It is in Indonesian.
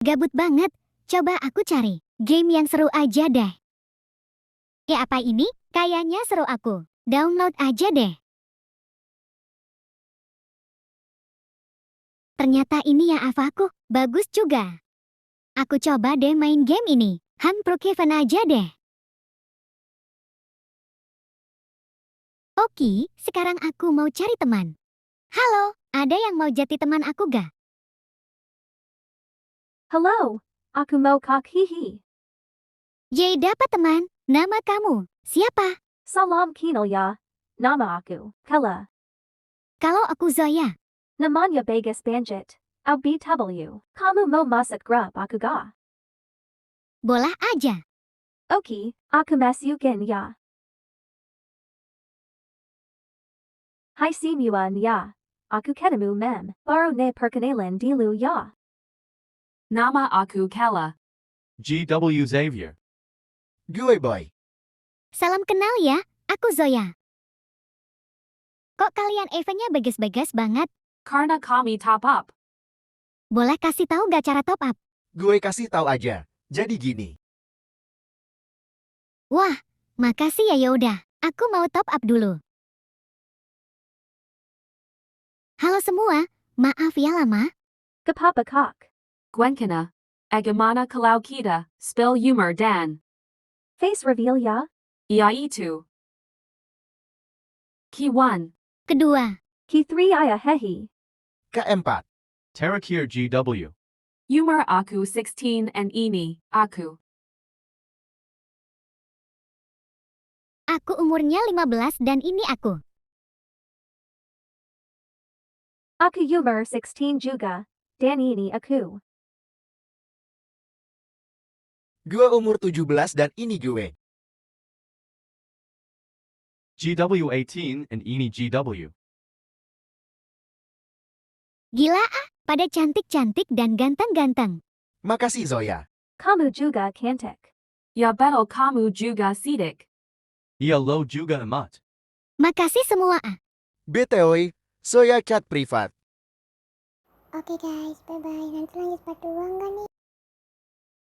Gabut banget. Coba aku cari game yang seru aja deh. Apa ini? Kayaknya seru aku. Download aja deh. Ternyata ini ya avaku. Bagus juga. Aku coba deh main game ini. Percakapan aja deh. Oke, sekarang aku mau cari teman. Halo, ada yang mau jadi teman aku gak? Hello, aku mau hihi. Yeay, dapat teman. Nama kamu siapa? Salam kenal ya. Nama aku, Kella. Kalau aku Zoya. Namanya Bagus Banjit. Au BW. Kamu mau masuk grup aku ga? Bola aja. Oke, aku masukin ya. Hai sinuan ya. Aku ketemu mem. Baru ne perkenalan dulu ya. Nama aku Kala. GW Xavier. Gue boy. Salam kenal ya, aku Zoya. Kok kalian eventnya bagus-bagus banget? Karna kami top up. Boleh kasih tahu gak cara top up? Gue kasih tahu aja. Jadi gini. Wah, makasih ya yaudah. Aku mau top up dulu. Halo semua, maaf ya lama. Kapapa kok. Gwenkana. Agamana kalau kita, spill humor dan. Face reveal ya. Iaitu. Key 1. Kedua, Ki 3 aya hehi. Keempat. Tarakir GW. Humor aku 16 and ini, aku. aku umurnya 15 dan ini aku. Aku humor 16 juga. Dan ini aku. Gue umur 17 dan ini gue. GW 18 and ini GW. Gila ah, pada cantik-cantik dan ganteng-ganteng. Makasih Zoya. Kamu juga cantik. Ya betul kamu juga sidik. Ia lo juga amat. Makasih semua ah. BTW, Zoya chat privat. Oke guys, bye bye. Nanti lanjut part 2 enggak nih?